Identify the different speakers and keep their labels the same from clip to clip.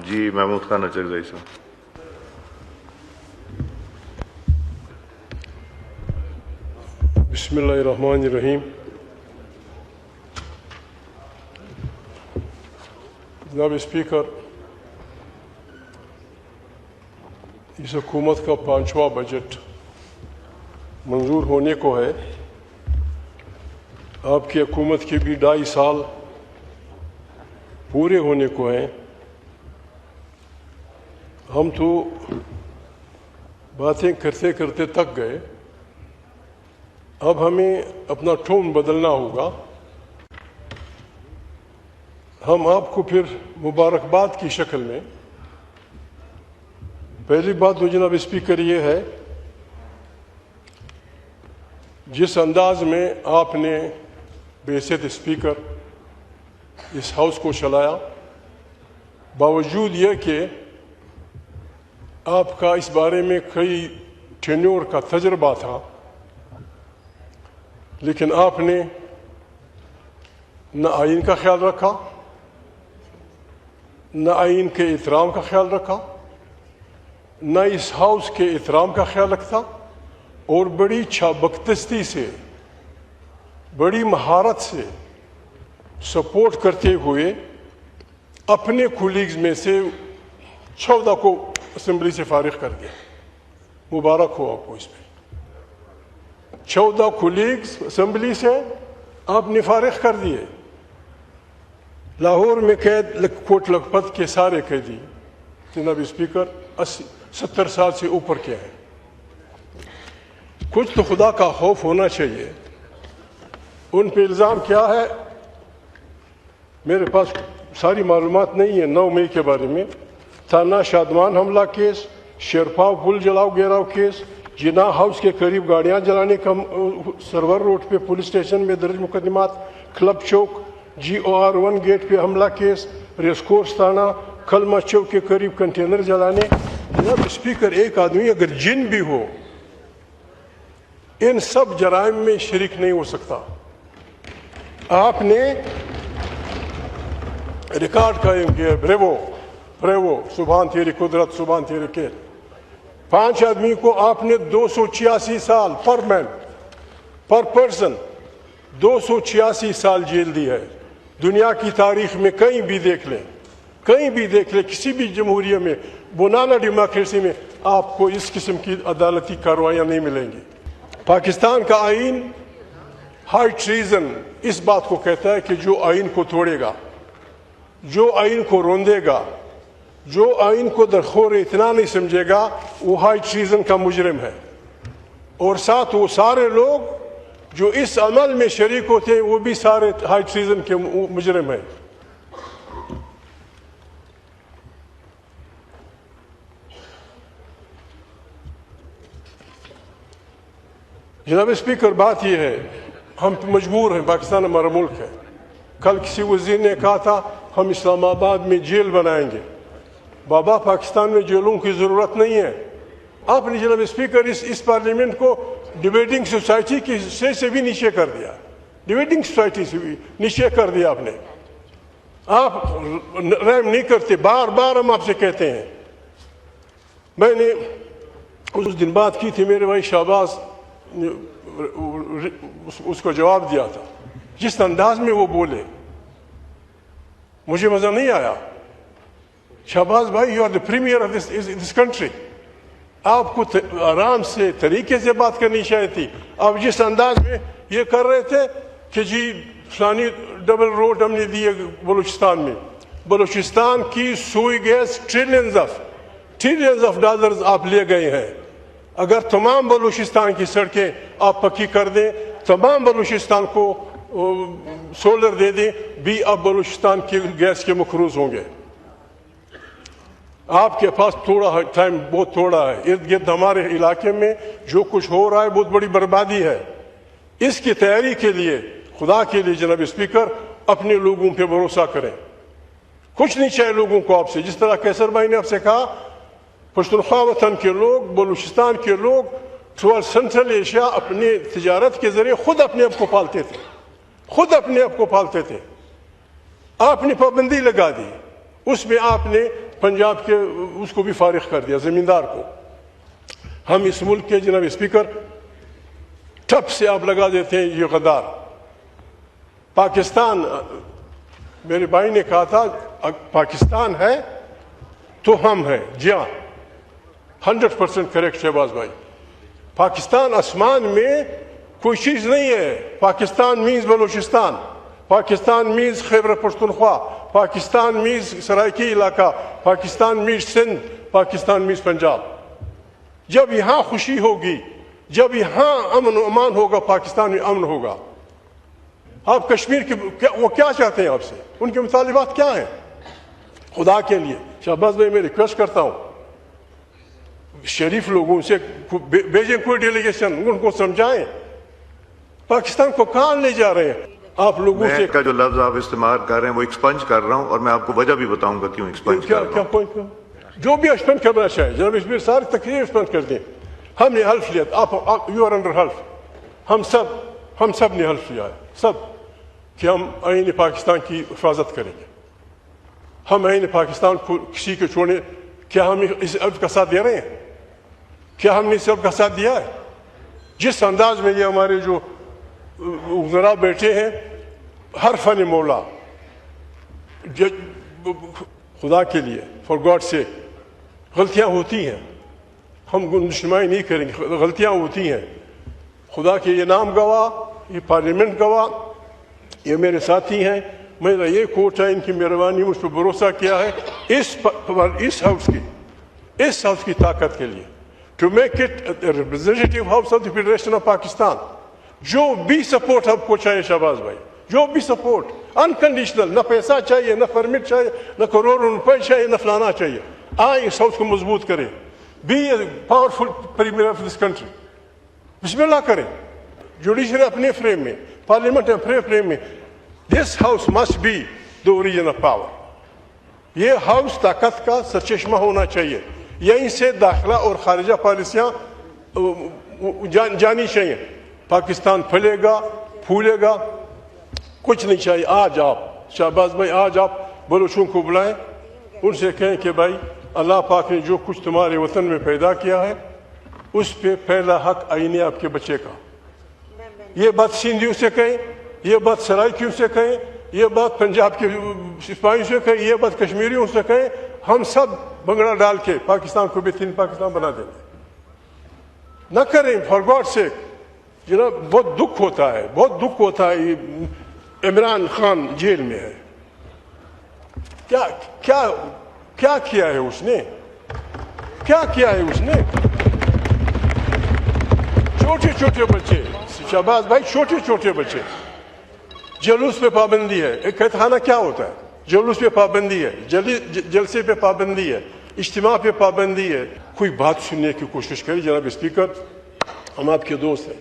Speaker 1: جی محمود خان اچکزئی صاحب.
Speaker 2: بسم اللہ الرحمن الرحیم. جناب اسپیکر، اس حکومت کا 5واں بجٹ منظور ہونے کو ہے. آپ کی حکومت کے بھی 2.5 سال پورے ہونے کو ہیں. ہم تو باتیں کرتے کرتے تک گئے. اب ہمیں اپنا ٹون بدلنا ہوگا. ہم آپ کو پھر مبارکباد کی شکل میں، پہلی بات تو جناب اسپیکر یہ ہے، جس انداز میں آپ نے بحیثیت اسپیکر اس ہاؤس کو چلایا، باوجود یہ کہ آپ کا اس بارے میں کئی ٹینیور کا تجربہ تھا، لیکن آپ نے نہ آئین کا خیال رکھا، نہ آئین کے احترام کا خیال رکھا، نہ اس ہاؤس کے احترام کا خیال رکھتا، اور بڑی چابکدستی سے، بڑی مہارت سے سپورٹ کرتے ہوئے اپنے کولیگز میں سے 14 کو اسمبلی سے فارغ کر دیا. مبارک ہو آپ کو. اس میں 14 کولیگز اسمبلی سے آپ نے فارغ کر دیے. لاہور میں قید کوٹ لکھپت کے سارے قیدی جناب اسپیکر 70 سال سے اوپر کے ہیں. کچھ تو خدا کا خوف ہونا چاہیے. ان پہ الزام کیا ہے؟ میرے پاس ساری معلومات نہیں ہے. 9 مئی کے بارے میں تھانہ شادمان حملہ کیس، شیرپاؤ پل جلاؤ گیراؤ کیس، جناح ہاؤس کے قریب گاڑیاں جلانے کا سرور روڈ پہ پولیس اسٹیشن میں درج مقدمات، کلب چوک GOR1 گیٹ پہ حملہ کیس، ریس کورس تھانہ، کلمہ چوک کے قریب کنٹینر جلانے. جناب اسپیکر، ایک آدمی اگر جن بھی ہو ان سب جرائم میں شریک نہیں ہو سکتا. آپ نے ریکارڈ قائم کیا. بریوو سبحان تیری قدرت، سبحان تیری کھیل. 5 آدمی کو آپ نے 286 سال پر مین پر پرسن 286 سال جیل دی ہے. دنیا کی تاریخ میں کہیں بھی دیکھ لیں، کسی بھی جمہوریہ میں، بنانا ڈیموکریسی میں آپ کو اس قسم کی عدالتی کارروائیاں نہیں ملیں گی. پاکستان کا آئین ہائی ٹریزن اس بات کو کہتا ہے کہ جو آئین کو توڑے گا، جو آئین کو روندے گا، جو آئین کو درخور اتنا نہیں سمجھے گا، وہ ہائی ٹریزن کا مجرم ہے. اور ساتھ وہ سارے لوگ جو اس عمل میں شریک ہوتے ہیں وہ بھی سارے ہائی ٹریزن کے مجرم ہیں. جناب اسپیکر، بات یہ ہے، ہم مجبور ہیں. پاکستان ہمارا ملک ہے. کل کسی وزیر نے کہا تھا ہم اسلام آباد میں جیل بنائیں گے. بابا، پاکستان میں جیلوں کی ضرورت نہیں ہے. آپ نے جناب اسپیکر اس پارلیمنٹ کو ڈیبیٹنگ سوسائٹی کی سے بھی نیچے کر دیا. ڈیبیٹنگ سوسائٹی سے بھی نیچے کر دیا آپ نے. آپ رحم نہیں کرتے. بار بار ہم آپ سے کہتے ہیں. میں نے اس دن بات کی تھی، میرے بھائی شہباز نے اس کو جواب دیا تھا. جس انداز میں وہ بولے مجھے مزہ نہیں آیا. شہباز بھائی، you are the premier of this country. آپ کو آرام سے طریقے سے بات کرنی چاہیے تھی. آپ جس انداز میں یہ کر رہے تھے کہ جی فلانی ڈبل روڈ ہم نے دی ہے بلوچستان میں. بلوچستان کی سوئی گیس ٹریلینز آف ڈالرز آپ لے گئے ہیں. اگر تمام بلوچستان کی سڑکیں آپ پکی کر دیں، تمام بلوچستان کو سولر دے دیں، بھی آپ بلوچستان کی گیس کے مقروض ہوں گے. آپ کے پاس تھوڑا ٹائم، بہت تھوڑا ہے. ارد گرد ہمارے علاقے میں جو کچھ ہو رہا ہے بہت بڑی بربادی ہے. اس کی تیاری کے لیے، خدا کے لیے جناب اسپیکر، اپنے لوگوں پہ بھروسہ کریں. کچھ نہیں چاہے لوگوں کو آپ سے. جس طرح کیسر بھائی نے آپ سے کہا، پشتونخوا وطن کے لوگ، بلوچستان کے لوگ تھرو سینٹرل ایشیا اپنے تجارت کے ذریعے خود اپنے آپ کو پالتے تھے. آپ نے پابندی لگا دی. اس میں آپ نے पंजाब के उसको भी फारिग कर दिया, जमींदार को। हम इस मुल्क के जनाब स्पीकर ठप से आप लगा देते हैं ये गद्दार। पाकिस्तान, मेरे भाई ने कहा था पाकिस्तान है तो हम हैं। जी हाँ, 100% करेक्ट शहबाज भाई। पाकिस्तान आसमान में कोई चीज नहीं है। Pakistan means Balochistan, Pakistan means Khyber Pakhtunkhwa, Pakistan means Saraiki इलाका, पाकिस्तान मीन्स सिंध, पाकिस्तान मीन्स पंजाब। जब यहाँ खुशी होगी, जब यहाँ अमन अमान होगा, पाकिस्तान में अमन होगा। आप कश्मीर के वो क्या चाहते हैं आपसे? उनके मुतालिबात क्या हैं? खुदा के लिए शहबाज भाई मैं रिक्वेस्ट करता हूँ, शरीफ लोगों से भेजें कोई डेलीगेशन, उनको समझाएं पाकिस्तान को कहाँ ले जा रहे हैं। आप लोगों से
Speaker 1: का जो लफ्ज आप इस्तेमाल कर रहे हैं वो एक्सपंज कर रहा हूँ, और मैं आपको वजह भी बताऊंगा क्यों एक्सपंज कर रहा हूँ।
Speaker 2: जो भी एक्सपेंड करना चाहिए जनाब इसमें सारी तकरीर एक्सपेंड कर दें। हमने हल्फ लिया, आप यू आर अंडर हल्फ। हम सब ने हल्फ लिया है, सब, कि हम आईन पाकिस्तान की हिफाजत करेंगे। हम आईन पाकिस्तान को किसी को छोड़ने, क्या हम इस हल्फ का साथ दे रहे हैं? क्या हमने इस हल्फ का साथ दिया है? जिस अंदाज में ये हमारे जो उज़रा बैठे हैं, हर फन मौला, खुदा के लिए, फॉर गॉड से, गलतियां होती हैं, हम गुंजाइश नहीं करेंगे, गलतियां होती हैं। खुदा के ये नाम गवाह, ये पार्लियामेंट गवाह, ये मेरे साथी हैं। मेरा ये कोट है, इनकी मेहरबानी, मुझ पर भरोसा किया है इस हाउस की ताकत के लिए, to make it representative house of the federation of Pakistan. जो भी सपोर्ट आपको चाहिए शहबाज भाई, जो भी सपोर्ट, अनकंडीशनल, न पैसा चाहिए, न परमिट चाहिए, न करोड़ों रुपए चाहिए, न फलाना चाहिए। आए इस हाउस को मजबूत करें, be a powerful premier of this country, बिस्मिल्लाह करें। जुडिशरी अपने फ्रेम में, पार्लियामेंट अपने फ्रेम में। This house must be the origin of power. ये हाउस ताकत का सरचश्मा होना चाहिए। यहीं से दाखिला और खारिजा पॉलिसियां जानी चाहिए। पाकिस्तान फैलेगा, फूलेगा, कुछ नहीं चाहिए। आज आप शहबाज भाई, आज आप बलूचों को बुलाएं, उनसे कहें कि भाई अल्लाह पाक ने जो कुछ तुम्हारे वतन में पैदा किया है उस पे पहला हक आईने आपके बच्चे का। ये बात सिंधियों से कहें, ये बात सराइकियों से कहें, ये बात पंजाब के सिपाहियों से कहें, ये बात कश्मीरियों से कहें। हम सब बंगड़ा डाल के पाकिस्तान को बेहतरीन पाकिस्तान बना देंगे। न करें, फॉर गॉड से। जनाब बहुत दुख होता है, बहुत दुख होता है। इमरान खान जेल में है, क्या क्या क्या किया है उसने? क्या किया है उसने? छोटे छोटे बच्चे, शहबाज भाई, छोटे छोटे बच्चे, जलूस पे पाबंदी है। एक कहताना क्या होता है? जलूस पे पाबंदी है, जलसे पे पाबंदी है, इज्तिमा पे पाबंदी है। कोई बात सुनने की कोशिश करें जनाब स्पीकर, हम आपके दोस्त हैं,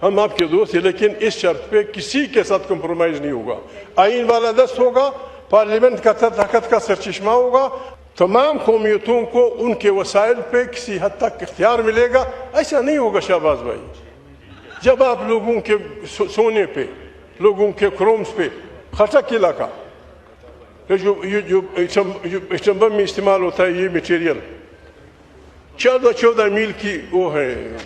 Speaker 2: हम आपके दोस्त हैं, लेकिन इस शर्त पे किसी के साथ कंप्रोमाइज नहीं होगा। आइन वाला दस्त होगा, पार्लियामेंट का ताकत का सरचश्मा होगा, तमाम कौमियतों को उनके वसाइल पे किसी हद तक इख्तियार मिलेगा। ऐसा नहीं होगा शहबाज भाई। जब आप लोगों के सोने पे, लोगों के क्रोम्स पे, खटक इलाका, जो चंबम में इस्तेमाल होता है, ये मटेरियल 14 मील की वो है,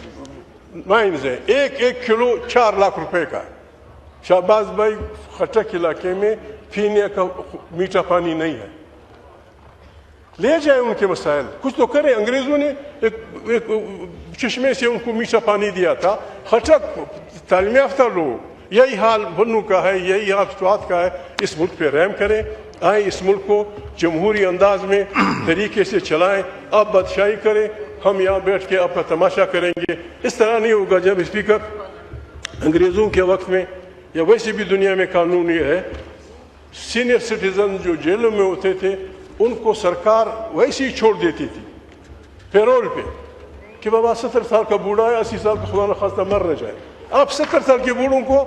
Speaker 2: माइंस है, एक किलो 4 लाख रुपए का। शहबाज भाई, खटक इलाके में पीने का मीठा पानी नहीं है। ले जाए उनके मसाइल, कुछ तो करें। अंग्रेजों ने एक चश्मे से उनको मीठा पानी दिया था। खटक तालीम याफ्ता लोग, यही हाल बन्नू का है, यही हाल स्वात का है। इस मुल्क पे रहम करें, आए इस मुल्क को जमहूरी अंदाज में तरीके से चलाएं। आप बादशाही करें, हम यहाँ बैठ के आपका तमाशा करेंगे। इस तरह नहीं होगा। जब स्पीकर अंग्रेज़ों के वक्त में या वैसे भी दुनिया में कानून ये है, सीनियर सिटीजन जो जेलों में होते थे उनको सरकार वैसे ही छोड़ देती थी पेरोल पे, कि बाबा 70 साल का बूढ़ा है, 80 साल का खुदा न खास्ता मर न जाए। आप 70 साल के बूढ़ों को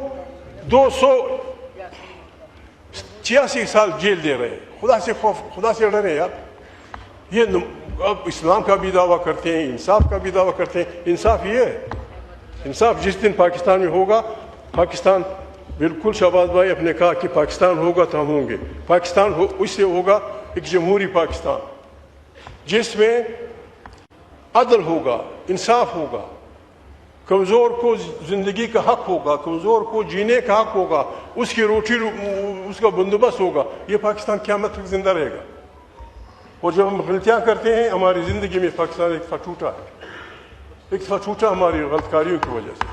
Speaker 2: 286 साल जेल दे रहे हैं। खुदा से खौफ, खुदा से डरे यार। ये अब इस्लाम का भी दावा करते हैं, इंसाफ का भी दावा करते हैं। इंसाफ ये है, इंसाफ जिस दिन पाकिस्तान में होगा, पाकिस्तान बिल्कुल शहबाज भाई अपने कहा कि पाकिस्तान होगा तो हम होंगे। पाकिस्तान उससे होगा ایک جمہوری پاکستان جس میں عدل ہوگا, انصاف ہوگا, کمزور کو زندگی کا حق ہوگا, کمزور کو جینے کا حق ہوگا, اس کی روٹی اس کا بندوبست ہوگا, یہ پاکستان قیامت تک زندہ رہے گا. اور جب ہم غلطیاں کرتے ہیں ہماری زندگی میں پاکستان ایک دفعہ ٹوٹا ہے, ایک دفعہ ٹوٹا ہماری غلط کاریوں کی وجہ سے.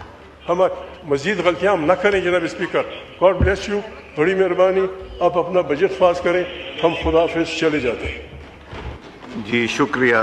Speaker 2: ہم مزید غلطیاں ہم نہ کریں. جناب اسپیکر, گاڈ بلیس یو, بڑی مہربانی, آپ اپنا بجٹ پاس کریں, ہم خدا حافظ چلے جاتے ہیں.
Speaker 1: جی شکریہ.